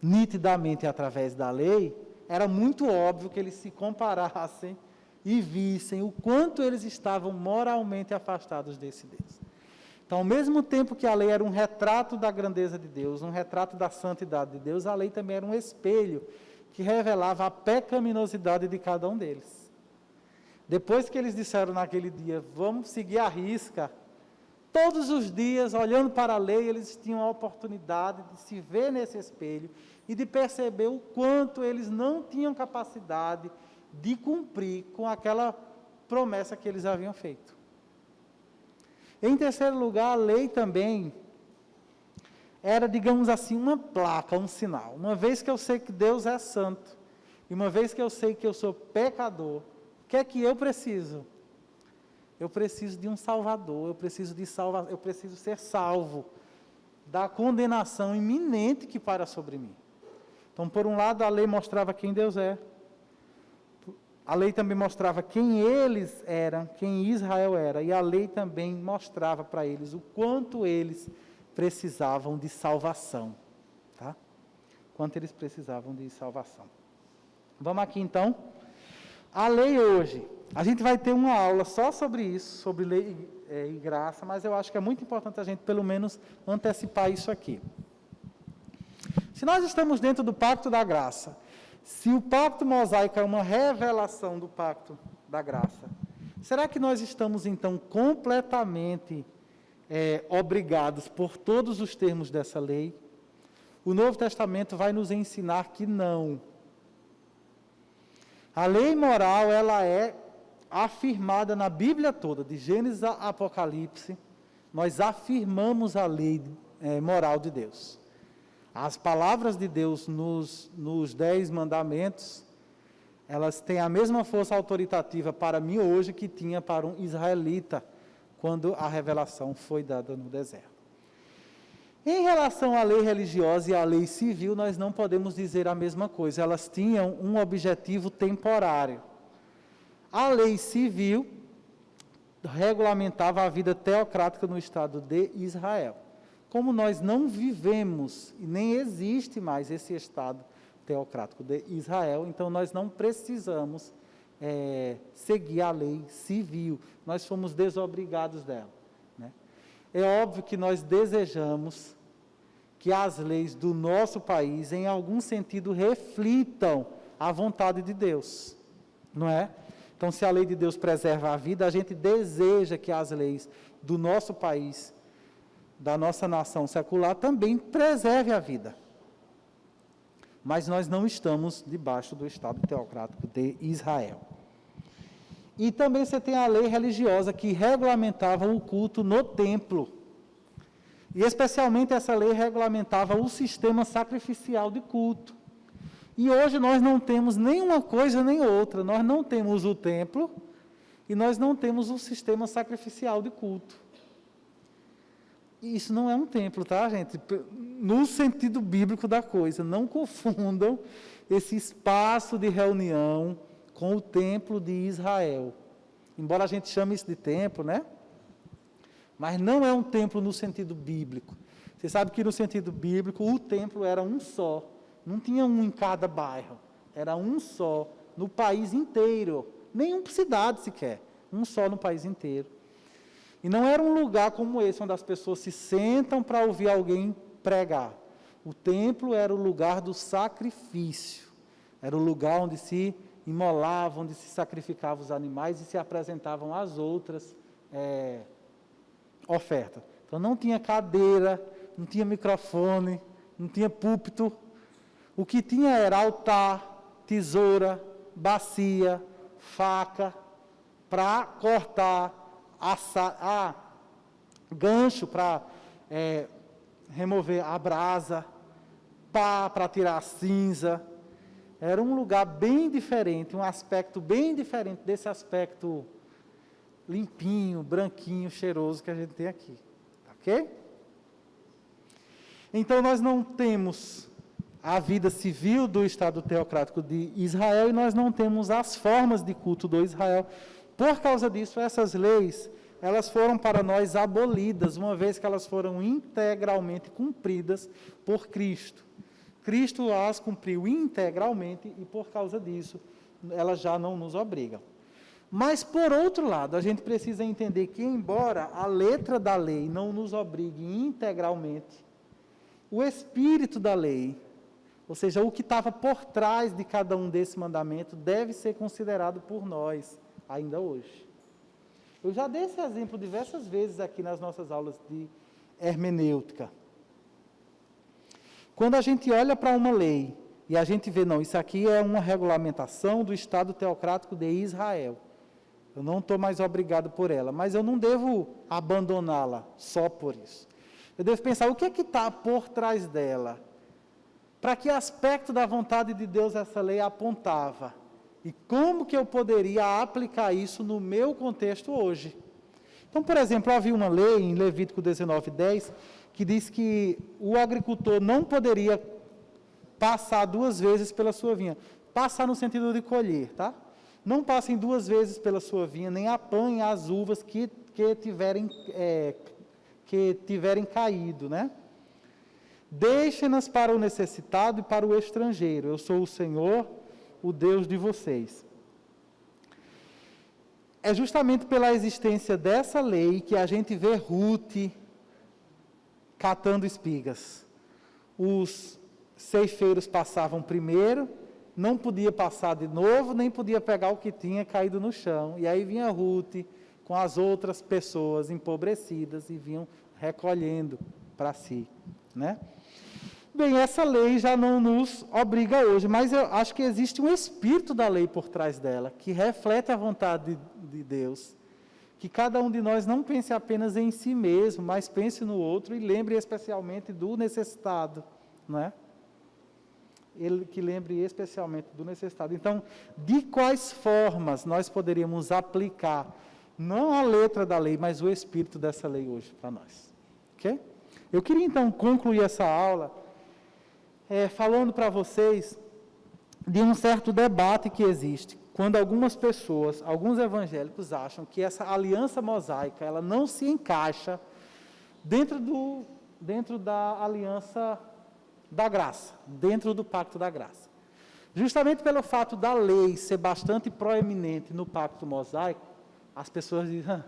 nitidamente através da lei, era muito óbvio que eles se comparassem e vissem o quanto eles estavam moralmente afastados desse Deus. Então, ao mesmo tempo que a lei era um retrato da grandeza de Deus, um retrato da santidade de Deus, a lei também era um espelho que revelava a pecaminosidade de cada um deles. Depois que eles disseram naquele dia, vamos seguir a risca, todos os dias, olhando para a lei, eles tinham a oportunidade de se ver nesse espelho e de perceber o quanto eles não tinham capacidade de cumprir com aquela promessa que eles haviam feito. Em terceiro lugar, a lei também era, digamos assim, uma placa, um sinal. Uma vez que eu sei que Deus é santo, e uma vez que eu sei que eu sou pecador, o que é que eu preciso? Eu preciso de um Salvador, eu preciso ser salvo da condenação iminente que para sobre mim. Então, por um lado, a lei mostrava quem Deus é. A lei também mostrava quem eles eram, quem Israel era, e a lei também mostrava para eles o quanto eles precisavam de salvação, tá? Quanto eles precisavam de salvação. Vamos aqui então. A lei hoje, a gente vai ter uma aula só sobre isso, sobre lei e graça, mas eu acho que é muito importante a gente pelo menos antecipar isso aqui. Se nós estamos dentro do pacto da graça, se o pacto mosaico é uma revelação do pacto da graça, será que nós estamos, então, completamente obrigados por todos os termos dessa lei? O Novo Testamento vai nos ensinar que não. A lei moral, ela é afirmada na Bíblia toda, de Gênesis a Apocalipse, nós afirmamos a lei moral de Deus. As palavras de Deus nos 10 mandamentos, elas têm a mesma força autoritativa para mim hoje que tinha para um israelita, quando a revelação foi dada no deserto. Em relação à lei religiosa e à lei civil, nós não podemos dizer a mesma coisa. Elas tinham um objetivo temporário. A lei civil regulamentava a vida teocrática no Estado de Israel. Como nós não vivemos e nem existe mais esse Estado teocrático de Israel, então nós não precisamos seguir a lei civil. Nós fomos desobrigados dela, né? É óbvio que nós desejamos que as leis do nosso país, em algum sentido, reflitam a vontade de Deus, não é? Então, se a lei de Deus preserva a vida, a gente deseja que as leis do nosso país, da nossa nação secular, também preserve a vida. Mas nós não estamos debaixo do Estado teocrático de Israel. E também você tem a lei religiosa que regulamentava o culto no templo. E especialmente essa lei regulamentava o sistema sacrificial de culto. E hoje nós não temos nem uma coisa nem outra. Nós não temos o templo e nós não temos o sistema sacrificial de culto. E isso não é um templo, tá, gente? No sentido bíblico da coisa. Não confundam esse espaço de reunião com o templo de Israel. Embora a gente chame isso de templo, né? Mas não é um templo no sentido bíblico. Você sabe que no sentido bíblico o templo era um só. Não tinha um em cada bairro. Era um só no país inteiro. Nenhuma cidade sequer. Um só no país inteiro. E não era um lugar como esse, onde as pessoas se sentam para ouvir alguém pregar. O templo era o lugar do sacrifício. Era o lugar onde se imolavam, onde se sacrificavam os animais e se apresentavam as outras ofertas. Então não tinha cadeira, não tinha microfone, não tinha púlpito. O que tinha era altar, tesoura, bacia, faca, para cortar, gancho para remover a brasa, pá para tirar a cinza. Era um lugar bem diferente, um aspecto bem diferente desse aspecto limpinho, branquinho, cheiroso que a gente tem aqui. Ok? Então nós não temos a vida civil do Estado teocrático de Israel e nós não temos as formas de culto do Israel. Por causa disso, essas leis, elas foram para nós abolidas, uma vez que elas foram integralmente cumpridas por Cristo. Cristo as cumpriu integralmente e, por causa disso, elas já não nos obrigam. Mas, por outro lado, a gente precisa entender que, embora a letra da lei não nos obrigue integralmente, o espírito da lei, ou seja, o que estava por trás de cada um desses mandamentos, deve ser considerado por nós, ainda hoje. Eu já dei esse exemplo diversas vezes aqui nas nossas aulas de hermenêutica. Quando a gente olha para uma lei e a gente vê, não, isso aqui é uma regulamentação do Estado teocrático de Israel. Eu não estou mais obrigado por ela, mas eu não devo abandoná-la só por isso. Eu devo pensar, o que é que está por trás dela? Para que aspecto da vontade de Deus essa lei apontava? E como que eu poderia aplicar isso no meu contexto hoje? Então, por exemplo, havia uma lei em Levítico 19:10 que diz que o agricultor não poderia passar 2 vezes pela sua vinha. Passar no sentido de colher, tá? Não passem 2 vezes pela sua vinha, nem apanhem as uvas que tiverem caído, né? Deixem-nas para o necessitado e para o estrangeiro. Eu sou o Senhor, o Deus de vocês. É justamente pela existência dessa lei que a gente vê Ruth catando espigas. Os ceifeiros passavam primeiro, não podia passar de novo, nem podia pegar o que tinha caído no chão. E aí vinha Ruth com as outras pessoas empobrecidas e vinham recolhendo para si, né? Bem, essa lei já não nos obriga hoje, mas eu acho que existe um espírito da lei por trás dela, que reflete a vontade de Deus. Que cada um de nós não pense apenas em si mesmo, mas pense no outro e lembre especialmente do necessitado, não é? Ele que lembre especialmente do necessitado. Então, de quais formas nós poderíamos aplicar, não a letra da lei, mas o espírito dessa lei hoje para nós? Ok? Eu queria então concluir essa aula falando para vocês de um certo debate que existe, quando algumas pessoas, alguns evangélicos acham que essa aliança mosaica, ela não se encaixa dentro da aliança da graça, dentro do pacto da graça. Justamente pelo fato da lei ser bastante proeminente no pacto mosaico, as pessoas dizem,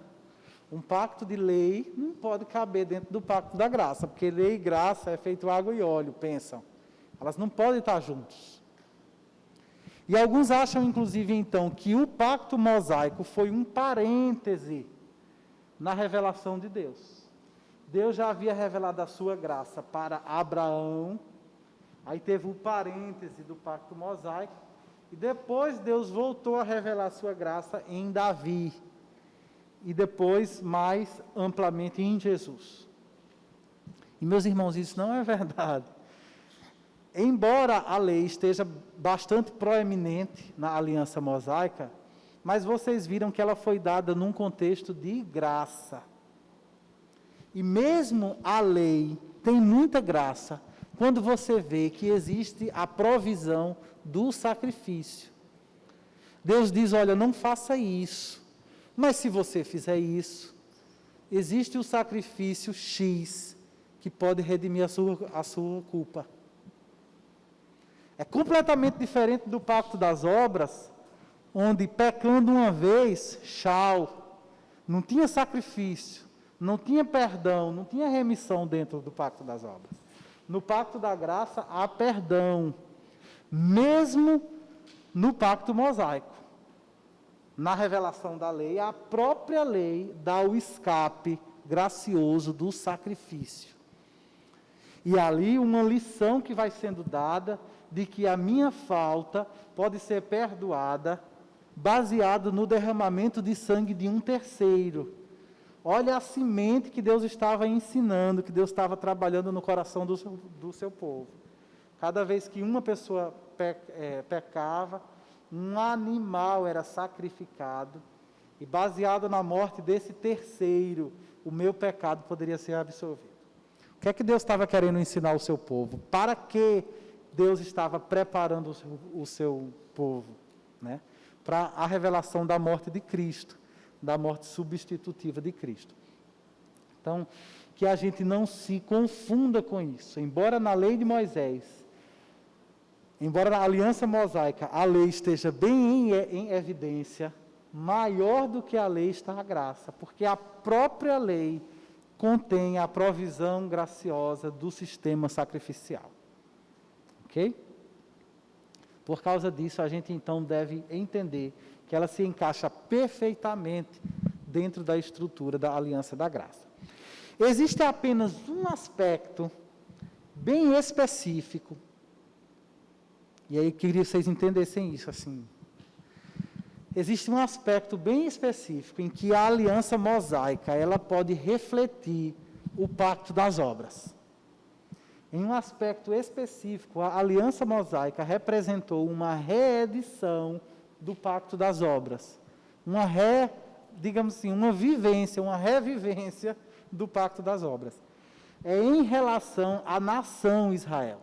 um pacto de lei não pode caber dentro do pacto da graça, porque lei e graça é feito água e óleo, pensam. Elas não podem estar juntos. E alguns acham, inclusive, então, que o pacto mosaico foi um parêntese na revelação de Deus. Deus já havia revelado a sua graça para Abraão, aí teve o parêntese do pacto mosaico, e depois Deus voltou a revelar a sua graça em Davi, e depois mais amplamente em Jesus. E meus irmãos, isso não é verdade. Embora a lei esteja bastante proeminente na aliança mosaica, mas vocês viram que ela foi dada num contexto de graça. E mesmo a lei tem muita graça quando você vê que existe a provisão do sacrifício. Deus diz, olha, não faça isso, mas se você fizer isso, existe o sacrifício X que pode redimir a sua culpa. É completamente diferente do pacto das obras, onde pecando uma vez, tchau, não tinha sacrifício, não tinha perdão, não tinha remissão dentro do pacto das obras. No pacto da graça há perdão, mesmo no pacto mosaico. Na revelação da lei, a própria lei dá o escape gracioso do sacrifício. E ali uma lição que vai sendo dada de que a minha falta pode ser perdoada baseado no derramamento de sangue de um terceiro. Olha a semente que Deus estava ensinando, que Deus estava trabalhando no coração do seu povo. Cada vez que uma pessoa pecava, um animal era sacrificado, e baseado na morte desse terceiro, o meu pecado poderia ser absolvido. O que é que Deus estava querendo ensinar ao seu povo? Para que Deus estava preparando o seu povo? Né? Para a revelação da morte de Cristo, da morte substitutiva de Cristo. Então, que a gente não se confunda com isso. Embora na lei de Moisés, embora na aliança mosaica, a lei esteja bem em evidência, maior do que a lei está a graça, porque a própria lei contém a provisão graciosa do sistema sacrificial. Ok? Por causa disso, a gente então deve entender que ela se encaixa perfeitamente dentro da estrutura da aliança da graça. Existe apenas um aspecto bem específico, e aí eu queria que vocês entendessem isso assim. Existe um aspecto bem específico em que a aliança mosaica, ela pode refletir o pacto das obras. Em um aspecto específico, a aliança mosaica representou uma reedição do pacto das obras. Digamos assim, uma revivência do pacto das obras. É em relação à nação Israel.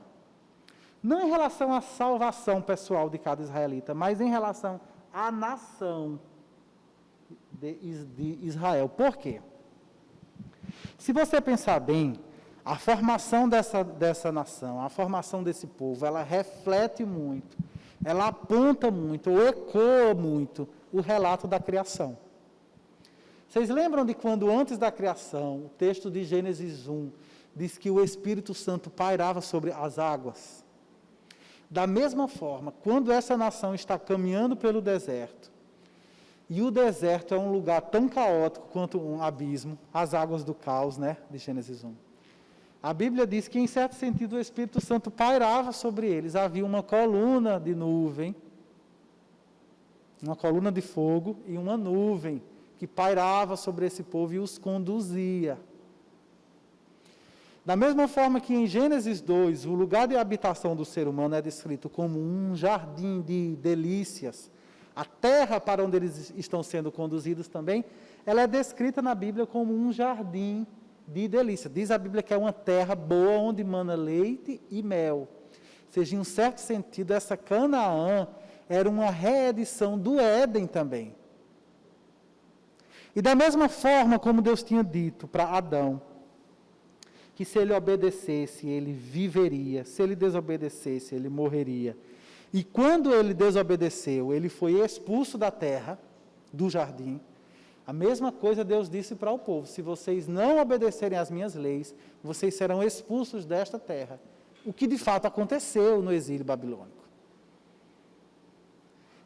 Não em relação à salvação pessoal de cada israelita, mas em relação à nação de Israel. Por quê? Se você pensar bem, a formação dessa nação, a formação desse povo, ela reflete muito, ela aponta muito, ou ecoa muito o relato da criação. Vocês lembram de quando, antes da criação, o texto de Gênesis 1 diz que o Espírito Santo pairava sobre as águas? Da mesma forma, quando essa nação está caminhando pelo deserto, e o deserto é um lugar tão caótico quanto um abismo, as águas do caos, né, de Gênesis 1. A Bíblia diz que, em certo sentido, o Espírito Santo pairava sobre eles. Havia uma coluna de nuvem, uma coluna de fogo e uma nuvem que pairava sobre esse povo e os conduzia. Da mesma forma que em Gênesis 2, o lugar de habitação do ser humano é descrito como um jardim de delícias, a terra para onde eles estão sendo conduzidos também, ela é descrita na Bíblia como um jardim de delícia. Diz a Bíblia que é uma terra boa, onde mana leite e mel. Ou seja, em um certo sentido, essa Canaã era uma reedição do Éden também. E da mesma forma como Deus tinha dito para Adão, que se ele obedecesse, ele viveria, se ele desobedecesse, ele morreria. E quando ele desobedeceu, ele foi expulso da terra, do jardim. A mesma coisa Deus disse para o povo: se vocês não obedecerem às minhas leis, vocês serão expulsos desta terra. O que de fato aconteceu no exílio babilônico.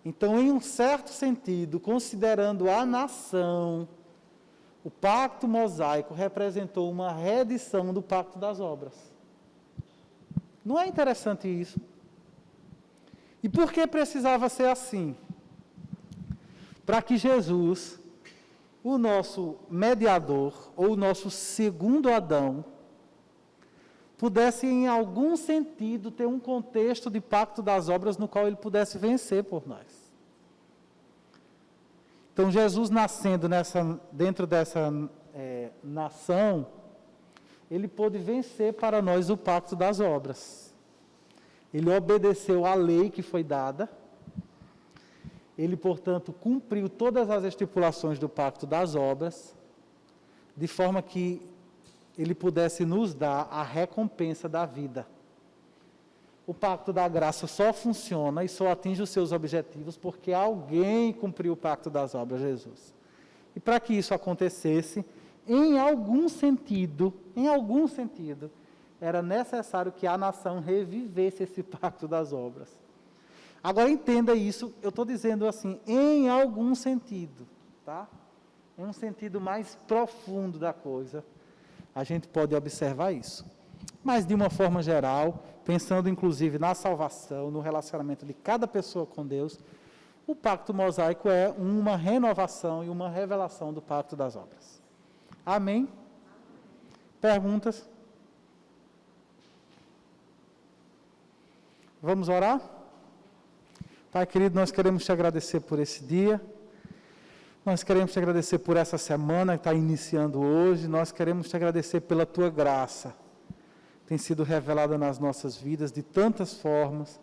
Então, em um certo sentido, considerando a nação, o pacto mosaico representou uma reedição do pacto das obras. Não é interessante isso? E por que precisava ser assim? Para que Jesus, o nosso mediador, ou o nosso segundo Adão, pudesse, em algum sentido, ter um contexto de pacto das obras no qual ele pudesse vencer por nós. Então, Jesus nascendo dentro dessa nação, ele pôde vencer para nós o pacto das obras. Ele obedeceu à lei que foi dada. Ele, portanto, cumpriu todas as estipulações do pacto das obras, de forma que ele pudesse nos dar a recompensa da vida. O pacto da graça só funciona e só atinge os seus objetivos porque alguém cumpriu o pacto das obras, Jesus. E para que isso acontecesse, em algum sentido, era necessário que a nação revivesse esse pacto das obras. Agora entenda isso, eu estou dizendo assim, em algum sentido, tá? Em um sentido mais profundo da coisa, a gente pode observar isso. Mas de uma forma geral, pensando inclusive na salvação, no relacionamento de cada pessoa com Deus, o pacto mosaico é uma renovação e uma revelação do pacto das obras. Amém? Perguntas? Vamos orar? Pai querido, nós queremos te agradecer por esse dia. Nós queremos te agradecer por essa semana que está iniciando hoje. Nós queremos te agradecer pela tua graça. Tem sido revelada nas nossas vidas de tantas formas,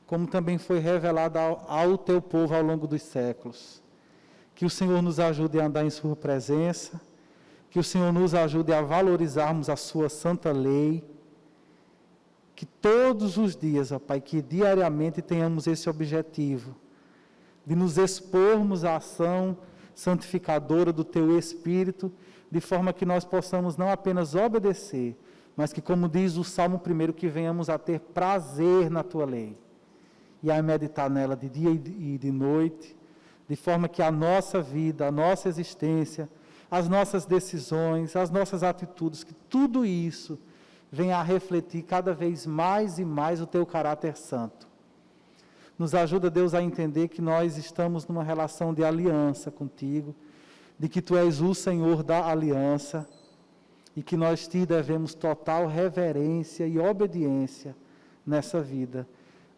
como também foi revelada ao teu povo ao longo dos séculos. Que o Senhor nos ajude a andar em sua presença, que o Senhor nos ajude a valorizarmos a sua santa lei, que todos os dias, ó Pai, que diariamente tenhamos esse objetivo, de nos expormos à ação santificadora do Teu Espírito, de forma que nós possamos não apenas obedecer, mas que, como diz o Salmo 1, que venhamos a ter prazer na Tua lei, e a meditar nela de dia e de noite, de forma que a nossa vida, a nossa existência, as nossas decisões, as nossas atitudes, que tudo isso venha a refletir cada vez mais e mais o Teu caráter santo. Nos ajuda, Deus, a entender que nós estamos numa relação de aliança contigo, de que Tu és o Senhor da aliança e que nós Te devemos total reverência e obediência nessa vida.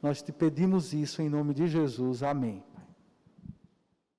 Nós Te pedimos isso em nome de Jesus. Amém.